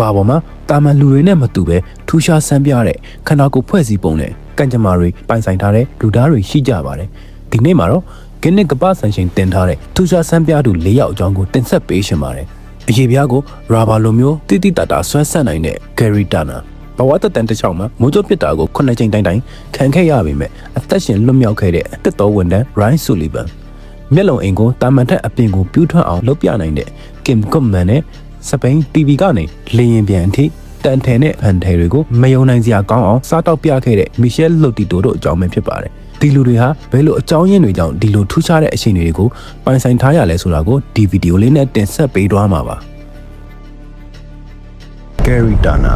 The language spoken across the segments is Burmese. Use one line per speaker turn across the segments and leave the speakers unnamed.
ဘာပေါ်မှာတာမန်လူတွေနဲ့မတူပဲထူးခြားဆန်းပြတဲ့ခန္ဓာကိုယ်ဖွဲ့စည်းပုံနဲ့ကံကြမ္မာတွေပိုင်ဆိုင်ထားတဲ့လူသားတွေရှိကြပါတယ်ဒီနေ့မှာတော့ဂင်းနစ်ကပ္ပဆန်ရှင်တင်ထားတဲ့ထူးခြားဆန်းပြသူ၄ယောက်အကြောင်းကိုတင်ဆက်ပေးရှင်ပါတယ်အရေးပြားကိုရာဘာလိုမျိုးတိတိတတာဆွဲဆက်နိုင်တဲ့ဂယ်ရီတာနာဘဝတတန်တစ်ချောင်းမှာမိုးကြိုးပစ်တာကို9ချိန်တိုင်းခံခဲ့ရပေမဲ့အသက်ရှင်လွတ်မြောက်ခဲ့တဲ့တစ်တော်ဝန်တန်းရိုင်းဆူလီဗန်မျက်လုံးအိမ်ကိုတာမန်ထက်အပြင်ကိုပြူးထွက်အောင်လုပ်ပြနိုင်တဲ့ကင်ကွန်မန်နဲ့စပိန် TV ကနေလေရင်ပြန်အထိတန်ထဲနဲ့အန်ထဲတွေကိုမယုံနိုင်စရာကောင်းအောင်စားတောက်ပြခဲ့တဲ့မီရှယ်လုတ်တီတိုတို့အကြောင်းပဲဖြစ်ပါတယ်ဒီလူတွေဟာဘယ်လိုအကြောင်းရင်းတွေကြောင့်ဒီလိုထူးခြားတဲ့အခြေအနေတွေကိုပိုင်ဆိုင်ထားရလဲဆိုတာကိုဒီဗီဒီယိုလေးနဲ့တင်ဆက်ပေးသွားမှာပါဂယ်ရီတာနာ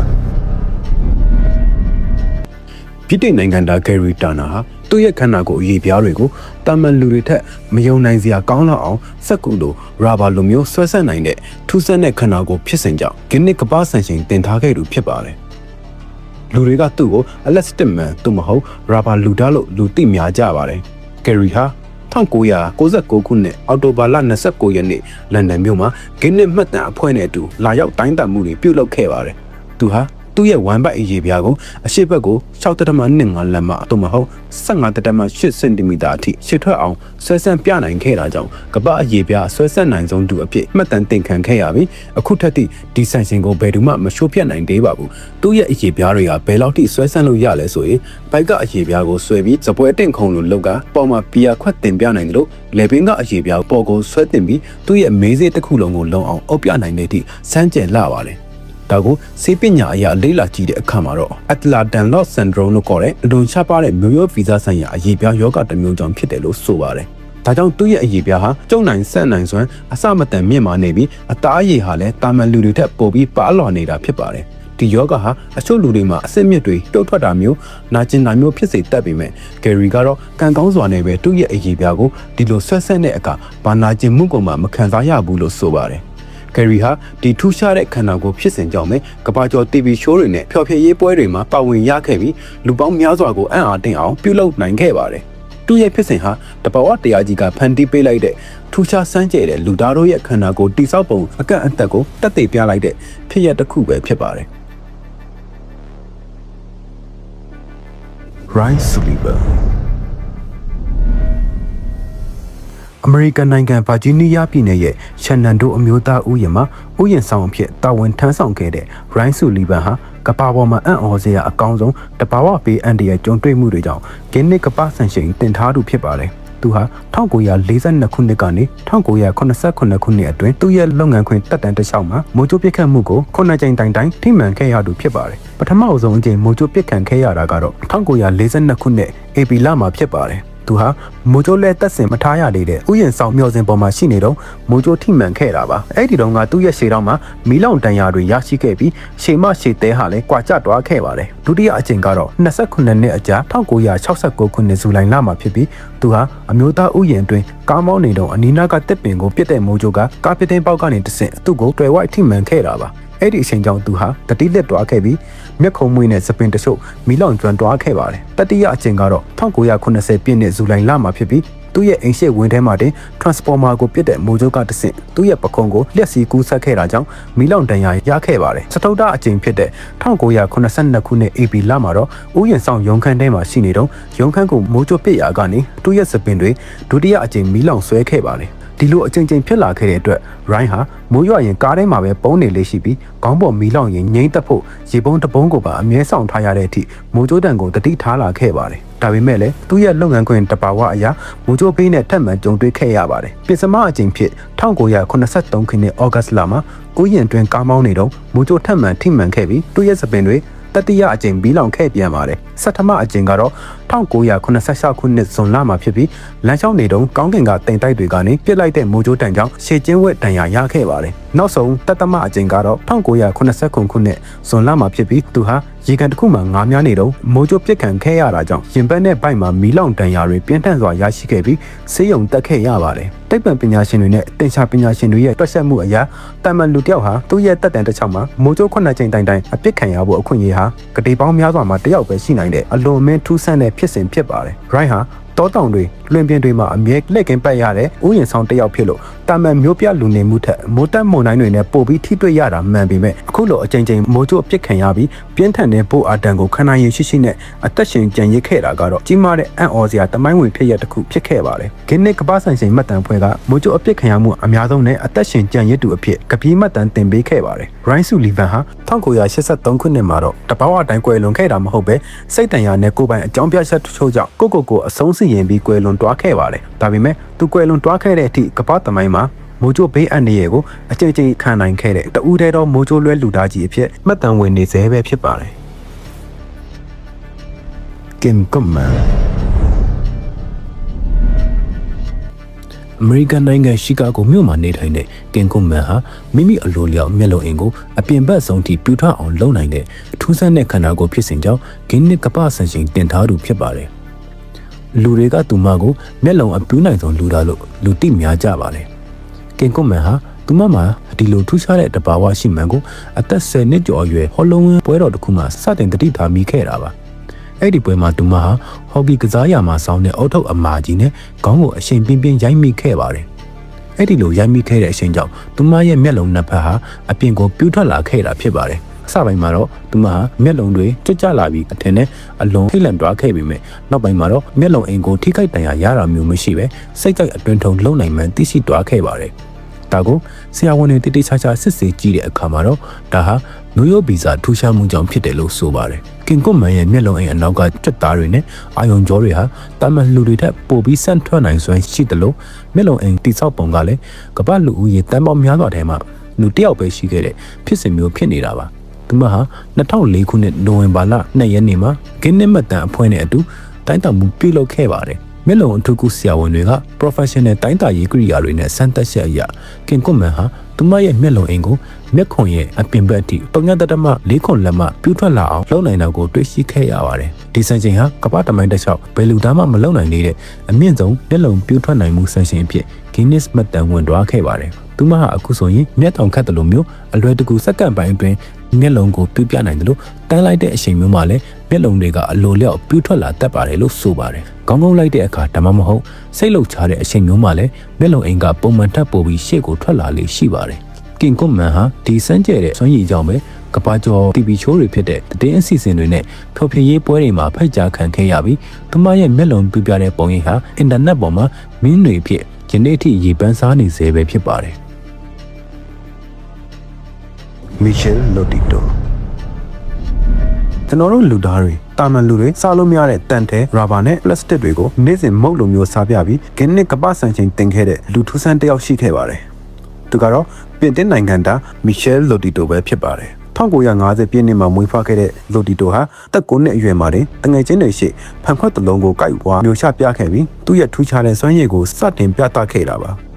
ပြည်တိုင်နိုင်ငံသားဂယ်ရီတာနာဟာသူ့ရဲ့ခန္ဓာကိုယ်အရေးပြားတွေကိုတာမန်လူတွေထက်မယုံနိုင်စရာကောင်းလောက်အောင်စက်ကူလိုရာဘာလိုမျိုးဆွဲဆက်နိုင်တဲ့ထူးဆန်းတဲ့ခန္ဓာကိုယ်ဖြစ်စဉ်ကြောင့်ဂင်းနစ်ကပ္ပဆန်ရှင်တင်ထားခဲ့သူဖြစ်ပါတယ်လူတွေကသူ့ကိုအလက်စတစ်မန်သူမဟုတ်ရာဘာလူသားလို့လူသိများကြပါတယ်ဂယ်ရီဟာ1996ခုနှစ်အောက်တိုဘာလ29ရက်နေ့လန်ဒန်မြို့မှာဂင်းနစ်မှတ်တမ်းအဖွဲ့နဲ့အတူလာရောက်တိုင်းတာမှုတွေပြုလုပ်ခဲ့ပါတယ်သူဟာသူ့ရဲ့ဝမ်ဘတ်အရေးပြားကိုအရှိတ်ဘက်ကို6.25လက်မအတူမဟုတ်15.8စင်တီမီတာအထိရှစ်ထွက်အောင်ဆွဲဆန့်ပြနိုင်ခဲ့တာကြောင့်ကမ္ဘာအရေးပြားဆွဲဆန့်နိုင်ဆုံးသူအဖြစ်မှတ်တမ်းတင်ခံခဲ့ရပြီးအခုထက်ထိဒီဆန်ရှင်ကိုဘယ်သူမှမရှိုးပြတ်နိုင်သေးပါဘူးသူ့ရဲ့အရေးပြားတွေကဘယ်လောက်ထိဆွဲဆန့်လို့ရလဲဆိုရင်ဘိုက်ကအရေးပြားကိုဆွဲပြီးစပွဲတင့်ခုံလိုလောက်ကပေါ်မှာပီယာခွက်တင်ပြနိုင်တယ်လို့လေပင်ကအရေးပြားပေါ်ကိုဆွဲတင်ပြီးသူ့ရဲ့မေးစေးတစ်ခုလုံးကိုလုံအောင်အုပ်ပြနိုင်တဲ့အထိစမ်းကြယ်လာပါတယ်ဒါကိုဆေးပညာအရာလေ့လာကြည့်တဲ့အခါမှာတော့ Ehlers-Danlos syndrome လို့ခေါ်တဲ့အလွန်ရှားပါတဲ့မျိုးရိုးဗီဇဆိုင်ရာအရေးပြားယောဂတစ်မျိုးကြောင့်ဖြစ်တယ်လို့ဆိုပါတယ်။ဒါကြောင့်သူ့ရဲ့အရေးပြားဟာကျုံနိုင်ဆက်နိုင်စွမ်းအစမတန်မြင့်မာနေပြီးအသားအရည်ဟာလည်းတာမန်လူတွေထက်ပိုပြီးပါလွန်နေတာဖြစ်ပါတယ်။ဒီယောဂဟာအချို့လူတွေမှာအဆစ်မြစ်တွေတုတ်ထွက်တာမျိုးနာကျင်တာမျိုးဖြစ်စေတတ်ပေမဲ့ဂယ်ရီကတော့ကံကောင်းစွာနဲ့ပဲသူ့ရဲ့အရေးပြားကိုဒီလိုဆွဲဆက်တဲ့အခါဘာနာကျင်မှုကိုမှမခံစားရဘူးလို့ဆိုပါတယ်။ဂယ်ရီဟာဒီထူးခြားတဲ့ခန္ဓာကိုယ်ဖြစ်စဉ်ကြောင့်ပဲကမ္ဘာကျော် TV show တွေနဲ့ဖျော်ဖြေရေးပွဲတွေမှာပါဝင်ရခဲ့ပြီးလူပေါင်းများစွာကိုအံ့အားတင်အောင်ပြုလုပ်နိုင်ခဲ့ပါတယ်။သူ့ရဲ့ဖြစ်စဉ်ဟာတဘာဝတရားကြီးကဖန်တီးပေးလိုက်တဲ့ထူးခြားစမ်းကြယ်တဲ့လူသားတို့ရဲ့ခန္ဓာကိုယ်တိဆောက်ပုံအကန့်အသတ်ကိုတက်သိပြလိုက်တဲ့ဖြစ်ရပ်တစ်ခုပဲဖြစ်ပါတယ်။ Ryan Sullivanအမေရိကန်နိုင်ငံဗာဂျီးနီးယားပြည်နယ်ရဲ့ရှန်နန်ဒိုအမျိုးသားဥယျာဉ်မှာဥယျာဉ်ဆောင်အဖြစ်တာဝန်ထမ်းဆောင်ခဲ့တဲ့ရိုင်းဆူလီဗန်ဟာကမ္ဘာပေါ်မှာအံ့ဩစရာအကောင်းဆုံးတဘာဝပေးအန်ဒီရဲ့ကြုံတွေ့မှုတွေကြောင့်ဂင်းနစ်ကပ္ပဆန်ရှင်တင်ထားသူဖြစ်ပါတယ်။သူဟာ1942ခုနှစ်ကနေ1989ခုနှစ်အတွင်းသူ့ရဲ့လုပ်ငန်းခွင်တက်တန်းတစ်လျှောက်မှာမိုးကြိုးပစ်ခတ်မှုကို9ကြိမ်တိုင်ထိမှန်ခဲ့ရသူဖြစ်ပါတယ်။ပထမအဆုံးအကြိမ်မိုးကြိုးပစ်ခတ်ခဲ့ရတာကတော့1942ခုနှစ်ဧပြီလမှာဖြစ်ပါတယ်။သူဟာမိုးကြိုးလဲတက်ဆင်မထားရသေးတဲ့ဥယျာဉ်ဆောင်မျှော်စင်ပေါ်မှာရှိနေတော့မိုးကြိုးထိမှန်ခဲ့တာပါအဲ့ဒီတုန်းကသူ့ရဲ့ရှေ့တောင်းမှာမီးလောင်တန်ရာတွေရရှိခဲ့ပြီးရှေ့မရှေ့သဲဟာလည်းကွာကျသွားခဲ့ပါတယ်ဒုတိယအကြိမ်ကတော့29နှစ်အကြာ1969ခုနှစ်ဇူလိုင်လမှာဖြစ်ပြီးသူဟာအမျိုးသားဥယျာဉ်အတွင်းကားမောင်းနေတော့အနီးနားကတစ်ပင်ကိုပြစ်တဲ့မိုးကြိုးကကားပစ်သိမ်းပေါက်ကနေတဆင့်သူ့ကိုတွယ်ဝိုက်ထိမှန်ခဲ့တာပါအဲ့ဒီအချိန်ကြောင့်သူဟာတတိလက်တွားခဲ့ပြီးမျက်ခုံးမွေးနဲ့စပင်တချို့မီးလောင်ကျွမ်းတွားခဲ့ပါတယ်တတိယအချိန်ကတော့1980ပြည့်နှစ်ဇူလိုင်လမှာဖြစ်ပြီးသူ့ရဲ့အိမ်ရှိဝင်းထဲမှာတင် transformer ကိုပြစ်တဲ့မိုးကြိုးကတဆင့်သူ့ရဲ့ပခုံးကိုလျှက်စီးကူးဆက်ခဲ့တာကြောင့်မီးလောင်တန်ရာရခဲ့ပါတယ်စတုတ္ထအချိန်ဖြစ်တဲ့1982ခုနှစ် AP လမှာတော့ဥယျာဉ်ဆောင်ရုံခန်းထဲမှာရှိနေတော့ရုံခန်းကိုမိုးကြိုးပစ်ရာကနေသူ့ရဲ့စပင်တွေဒုတိယအချိန်မီးလောင်ဆွဲခဲ့ပါတယ်ဒီလိုအချိန်ချင်းဖြစ်လာခဲ့တဲ့အတွက်ရိုင်းဟာမိုးရွာရင်ကားထဲမှာပဲပုံနေလေးရှိပြီးခေါင်းပေါ်မီးလောင်ရင်ငိမ့်သက်ဖို့ရေပုံးတပုံးကိုပါအမြဲဆောင်ထားရတဲ့အထိမိုးကြိုးတံကိုတတိထားလာခဲ့ပါတယ်ဒါပေမဲ့လည်းသူ့ရဲ့လုပ်ငန်းခွင်တဘာဝအရာမိုးကြိုးပေးနဲ့ထပ်မံကြုံတွေ့ခဲ့ရပါတယ်ပင်စမအချိန်ဖြစ်1983ခုနှစ်ဩဂတ်လမှာဥယျာဉ်တွင်ကားမောင်းနေတော့မိုးကြိုးထပ်မံထိမှန်ခဲ့ပြီးသူ့ရဲ့စပင်တွေတတိယအကြိမ်ဘီလောင်ခဲ့ပြန်ပါတယ်ဆဋ္ဌမအကြိမ်ကတော့1986ခုနှစ်ဇွန်လမှာဖြစ်ပြီးလမ်းလျှောက်နေတုန်းကောင်းကင်ကတင်တိုက်တွေကနေပြစ်လိုက်တဲ့မိုးကြိုးတံကြောင့်ရှေ့ကျင်းဝက်တံရရခဲ့ပါတယ်နောက်ဆုံးတတမအကြိမ်ကတော့1989ခုနှစ်ဇွန်လမှာဖြစ်ပြီးသူဟာရေကန်တစ်ခုမှာငါးများနေတော့မိုးကြိုးပစ်ခံခဲ့ရတာကြောင့်ရင်ပတ်နဲ့ဗိုက်မှာမီးလောင်တံရတွေပြင်းထန်စွာရရှိခဲ့ပြီးဆေးရုံတက်ခဲ့ရပါတယ်တိတ်ပံပညာရှင်တွေနဲ့တင်ရှာပညာရှင်တွေရဲ့တွက်ချက်မှုအရတာမန်လူတယောက်ဟာသူ့ရဲ့တက်တန်တစ်ချောင်းမှာမိုးကြိုး9ကြိမ်တိုင်အပစ်ခံရဖို့အခွင့်အရေးဟာကတိပေါင်းများစွာမှာတယောက်ပဲရှိနိုင်တဲ့အလွန်အမင်းထူးဆန်းတဲ့ဖြစ်စဉ်ဖြစ်ပါတယ်ရိုင်းဟာ တောတောင်တွေလွင်ပြင်တွေမှာအမြဲလက်ကင်းပတ်ရတဲ့ဥယျာဉ်ဆောင်တစ်ယောက်ဖြစ်လို့တာမန်မျိုးပြလူနေမှုထက်မိုးတက်မုန်တိုင်းတွေနဲ့ပို့ပြီးထိတွေ့ရတာမှန်ပေမဲ့အခုလိုအကြိမ်ကြိမ်မိုးကြိုးအပြစ်ခံရပြီးပြင်းထန်တဲ့ပို့အာတန်ကိုခန္ဓာရည်ရှိရှိနဲ့အသက်ရှင်ကြံရစ်ခဲ့တာကတော့ကြီးမားတဲ့အံ့ဩစရာတမိုင်းဝင်ဖြစ်ရတစ်ခုဖြစ်ခဲ့ပါတယ်။ဂင်းနစ်ကပ္ပဆိုင်ရှင်မှတ်တမ်းဖွဲ့ကမိုးကြိုးအပြစ်ခံရမှုအများဆုံးနဲ့အသက်ရှင်ကြံရစ်သူအဖြစ်ကပီးမှတ်တမ်းတင်ပေးခဲ့ပါတယ်။ Ryan Sullivan ဟာ1983ခုနှစ်မှာတော့တဘာဝအတိုင်းကွယ်လွန်ခဲ့တာမဟုတ်ပဲစိတ်တန်ရာနဲ့ကိုယ်ပိုင်အကြောင်းပြချက်တချို့ကြောင့်ကိုအဆုံးစီရင်ပြီးကွယ်လွန်တွားခဲ့ပါတယ်။ဒါပေမဲ့သူကွယ်လွန်တွားခဲ့တဲ့အထိကပ္ပသမိုင်းမှာမိုးကြိုးဘေးအန္တရာယ်ကိုအကြိမ်ကြိမ်ခံနိုင်ခဲ့တဲ့တဦးတည်းသောမိုးကြိုးလွဲလူသားကြီးအဖြစ်မှတ်တမ်းဝင်နေစေပဲဖြစ်ပါတယ်။ Kim Goodman အမေရိကန်နိုင်ငံရှီကာဂိုမြို့မှာနေထိုင်တဲ့ကင်ကွန်မန်ဟာမိမိအလိုလျောက်မျက်လုံးအင်ကိုအပြင်ဘက်ဆုံးထိပြူထအောင်လုပ်နိုင်တဲ့အထူးဆန်းတဲ့ခန္ဓာကိုယ်ဖြစ်စဉ်ကြောင့်ဂင်းနစ်ကပ္ပဆန်ရှင်တင်ထားသူဖြစ်ပါတယ်။လူတွေကသူမကိုမျက်လုံးအပြူးနိုင်ဆုံးလူသားလို့လူသိများကြပါတယ်။ကင်ကွန်မန်ဟာသူမမှာဒီလိုထူးခြားတဲ့တဘာဝရှိမှန်ကိုအသက်10နှစ်ကျော်အရွယ်ဟော်လုံဝင်းပွဲတော်တစ်ခုမှာစတင်တတိထားမိခဲ့တာပါ။အဲ့ဒီပွဲမှာသူမဟာဟော်ကီကစားရမှာစောင်းတဲ့အုတ်ထုပ်အမာကြီးနဲ့ခေါင်းကိုအရှင်ပြင်းပြင်းရိုက်မိခဲ့ပါတယ်။အဲ့ဒီလိုရိုက်မိခဲ့တဲ့အချိန်ကြောင့်သူမရဲ့မျက်လုံးနှစ်ဖက်ဟာအပြင်ကိုပြူးထွက်လာခဲ့တာဖြစ်ပါတယ်။အစပိုင်းမှာတော့သူမဟာမျက်လုံးတွေကြွကြလာပြီးအထင်နဲ့အလွန်ထိတ်လန့်တွားခဲ့ပေမဲ့နောက်ပိုင်းမှာတော့မျက်လုံးအိမ်ကိုထိခိုက်ဒဏ်ရာရတာမျိုးမရှိပဲစိတ်ကြိုက်အတွင်းထုံလုံနိုင်မှန်းသိရှိတွားခဲ့ပါတယ်။ဒါကိုဆရာဝန်တွေတိတိကျကျစစ်ဆေးကြည့်တဲ့အခါမှာတော့ဒါဟာမျိုးရိုးဗီဇထူးခြားမှုကြောင့်ဖြစ်တယ်လို့ဆိုပါတယ်။ကင်ကွန်မန်ရဲ့မျက်လုံးအိမ်အနောက်ကကြက်သားတွေနဲ့အာယုံကြောတွေဟာတာမန်လူတွေထက်ပိုပြီးဆန့်ထွက်နိုင်စွမ်းရှိတယ်လို့မျက်လုံးအိမ်တိဆောက်ပုံကလည်းကမ္ဘာလူဦးရေတန်ပေါင်းများစွာထဲမှာလူတစ်ယောက်ပဲရှိခဲ့တဲ့ဖြစ်စဉ်မျိုးဖြစ်နေတာပါ။သူမဟာ2004ခုနှစ်နိုဝင်ဘာလ2ရက်နေ့မှာဂင်းနစ်မှတ်တမ်းအဖွဲ့နဲ့အတူတိုင်းတာမှုပြုလုပ်ခဲ့ပါတယ်။မျက်လုံးအထူးကုဆရာဝန်တွေက professional တိုင်းတာရေးကိရိယာတွေနဲ့စမ်းသပ်ချက်အရကင်ကွန်မန်ဟာသူမရဲ့မျက်လုံးအိမ်ကိုမျက်ခွန်ရဲ့အပြင်ဘက်အထိ3.4ခွန်လက်မှပြူးထွက်လာအောင်လုပ်နိုင်တာကိုတွေ့ရှိခဲ့ရပါတယ်။ဒီစံချိန်ဟာကမ္ဘာတမိုင်းတစ်လျှောက်ဘယ်လူသားမှမလုပ်နိုင်သေးတဲ့အမြင့်ဆုံးမျက်လုံးပြူးထွက်နိုင်မှုစံချိန်အဖြစ် Guinness မှတ်တမ်းဝင်တွားခဲ့ပါတယ်။သူမဟာအခုဆိုရင်မျက်တောင်ခတ်တယ်လို့မျိုးအလွယ်တကူစက္ကန့်ပိုင်းအတွင်းမျက်လုံးကိုပြူးပြနိုင်တယ်လို့တန်းလိုက်တဲ့အချိန်မျိုးမှာလည်းမျက်လုံးတွေကအလိုလျောက်ပြူးထွက်လာတတ်ပါတယ်လို့ဆိုပါတယ်။ခေါင်းကုန်းလိုက်တဲ့အခါဒါမှမဟုတ်စိတ်လှုပ်ရှားတဲ့အချိန်မျိုးမှာလည်းမျက်လုံးအိမ်ကပုံမှန်ထပ်ပိုပြီးရှေ့ကိုထွက်လာလေရှိပါတယ်။ကင်ကွန်မန်ဟာဒီစမ်းကြဲတဲ့စွမ်းရည်ကြောင့်ပဲကဘာကျော် TV ချိုးတွေဖြစ်တဲ့သတင်းအစီအစဉ်တွေနဲ့ဖျော်ဖြေရေးပွဲတွေမှာဖိတ်ကြားခံခဲ့ရပြီးသူမရဲ့မျက်လုံးပြပြတဲ့ပုံရိပ်ဟာအင်တာနက်ပေါ်မှာမင်းတွေဖြစ်ယနေ့ထိရေပန်းစားနေစေပဲဖြစ်ပါတယ်။ Michel Lotito ကျွန်တော်တို့လူသားတွေတာမန်လူတွေစားလို့မရတဲ့တန်ထဲရာဘာနဲ့ပလတ်စတစ်တွေကိုနေ့စဉ်မုတ်လိုမျိုးစားပြပြီးဂင်းနစ်ကပ္ပစံချိန်တင်ခဲ့တဲ့လူထူးဆန်းတစ်ယောက်ရှိခဲ့ပါတယ်။သူကတော့ပြင်သစ်နိုင်ငံသား Michel Lotito ပဲဖြစ်ပါတယ်။1950ပြည့်နှစ်မှာမွေးဖွားခဲ့တဲ့ Lotito ဟာတက်9နှစ်အရွယ်မှာတင်တငယ်ချင်းတွေရှိဖန်ခွက်တစ်လုံးကိုကိုက်ဝါမျိုးချပြခဲ့ပြီးသူ့ရဲ့ထူးခြားတဲ့စွမ်းရည်ကိုစတင်ပြသခဲ့တာပါ။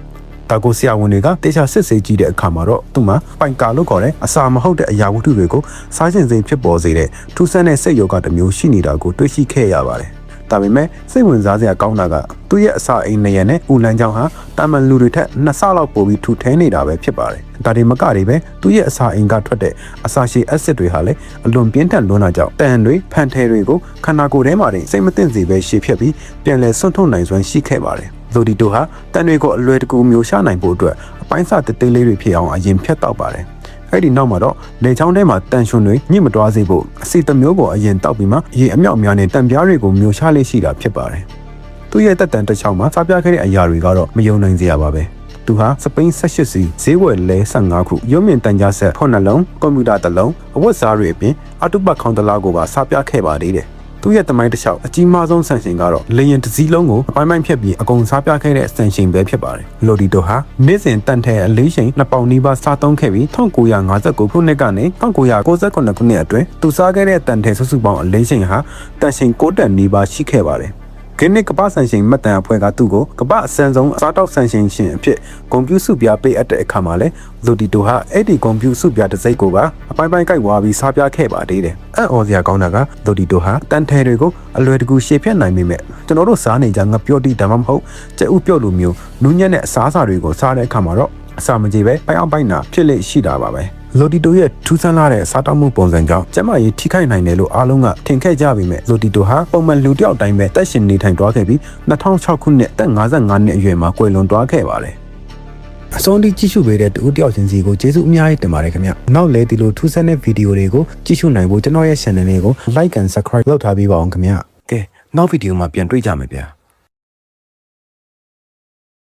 ဒါကိုဆရာဝန်တွေကတေချာစစ်ဆေးကြည့်တဲ့အခါမှာတော့သူ့မှာပိုင်ကာလို့ခေါ်တဲ့အစာမဟုတ်တဲ့အရာဝတ္ထုတွေကိုစားခြင်းစိမ်ဖြစ်ပေါ်စေတဲ့ထူးဆန်းတဲ့စိတ်ယောဂတစ်မျိုးရှိနေတာကိုတွေ့ရှိခဲ့ရပါတယ်။ဒါပေမဲ့စိတ်ဝင်စားစရာကောင်းတာကသူ့ရဲ့အစာအိမ်နေရနဲ့ဦးလန်းချောင်းဟာတာမန်လူတွေထက်2ဆလောက်ပိုပြီးထူထဲနေတာပဲဖြစ်ပါတယ်။ဒါတွေမကတွေပဲသူ့ရဲ့အစာအိမ်ကထွက်တဲ့အစာရှည်အက်ဆစ်တွေဟာလည်းအလွန်ပြင်းထန်လွန်းတာကြောင့်တန်တွေဖန်ထဲတွေကိုခန္ဓာကိုယ်ထဲမှာတင်စိတ်မသင့်စေပဲရှည်ဖြတ်ပြီးပြန်လည်ဆွန့်ထုတ်နိုင်စွမ်းရှိခဲ့ပါတယ်။ Lotito ဟာတန်တွေကိုအလွယ်တကူမျိုးရှာနိုင်ဖို့အတွက်အပိုင်းစတသေးလေးတွေဖြစ်အောင်အရင်ဖြတ်တောက်ပါတယ်။အဲ့ဒီနောက်မှာတော့လေချောင်းထဲမှာတန်ရွှွန်တွေညစ်မတွားစေဖို့အစီတစ်မျိုးကိုအရင်တောက်ပြီးမှရေအမြောက်များနဲ့တန်ပြားတွေကိုမျိုးရှာလေးရှိတာဖြစ်ပါတယ်။သူ့ရဲ့တက်တန်တစ်ချောင်းမှာစားပြခဲ့တဲ့အရာတွေကတော့မယုံနိုင်စရာပါပဲ။သူဟာစပိန်18စီဈေးဝယ်လဲ15ခုရုံးမြင့်တန်ကြားဆက်9လုံးကွန်ပျူတာတစ်လုံးအဝတ်စားတွေအပြင်အတုပတ်ခေါင်းတလားကိုပါစားပြခဲ့ပါသေးတယ်။သူ့ရဲ့တမိုင်းတစ်လျှောက်အကြီးမားဆုံးဆန်ရှင်ကတော့လေရင်တစ်စည်းလုံးကိုအပိုင်းပိုင်းဖြတ်ပြီးအကုန်စားပြခဲ့တဲ့ဆန်ရှင်ပဲဖြစ်ပါတယ်။ Lotito ဟာနေ့စဉ်တန်ထဲအလေးချိန်2ပေါင်နီးပါးစားသုံးခဲ့ပြီး1959ခုနှစ်ကနေ1998ခုနှစ်အတွင်းသူစားခဲ့တဲ့တန်ထဲစုစုပေါင်းအလေးချိန်ဟာတန်ချိန်6တန်နီးပါးရှိခဲ့ပါတယ်။ ဂင်းနစ်ကပ္ပဆန်ရှင်မှတ်တမ်းအဖွဲ့ကသူ့ကိုကပ္ပအစမ်းဆုံးအစားတောက်ဆန်ရှင်ရှင်အဖြစ်ဂုဏ်ပြုစုပြပေးအပ်တဲ့အခါမှာလဲLotitoဟာအဲ့ဒီဂုဏ်ပြုစုပြတစ်စိတ်ကိုပါအပိုင်းပိုင်းကိုက်ဝါပြီးစားပြခဲ့ပါသေးတယ်။အံ့ဩစရာကောင်းတာကLotitoဟာတန်ထဲတွေကိုအလွယ်တကူရှေ့ဖြတ်နိုင်မိမဲ့ကျွန်တော်တို့စားနေကြငါပြောတိဒါမှမဟုတ်ကြက်ဥပြုတ်လိုမျိုးနူးညံ့တဲ့အစားအစာတွေကိုစားတဲ့အခါမှာတော့အစာမကြေပဲပိုင်အောင်ပိုင်နာဖြစ်လေရှိတာပါပဲ။ လိုတီတိုရဲ့ထူးဆန်းလာတဲ့စားတောက်မှုပုံစံကြောင့်ကျမကြီးထိခိုက်နိုင်တယ်လို့အားလုံးကထင်ခဲ့ကြပေမဲ့လိုတီတိုဟာပုံမှန်လူတစ်ယောက်တိုင်းပဲတက်ရှင်နေထိုင်သွားခဲ့ပြီး2006ခုနှစ်အသက်55နှစ်အရွယ်မှာကွယ်လွန်သွားခဲ့ပါတယ်အဆုံးထိကြည့်ရှုပေးတဲ့တူတယောက်ချင်းစီကိုကျေးဇူးအများကြီးတင်ပါတယ်ခင်ဗျနောက်လည်းဒီလိုထူးဆန်းတဲ့ဗီဒီယိုတွေကိုကြည့်ရှုနိုင်ဖို့ကျွန်တော်ရဲ့ channel လေးကို like and subscribe လုပ်ထားပေးပါအောင်ခင်ဗျကဲနောက်ဗီဒီယိုမှာပြန်တွေ့ကြမယ်ဗျာ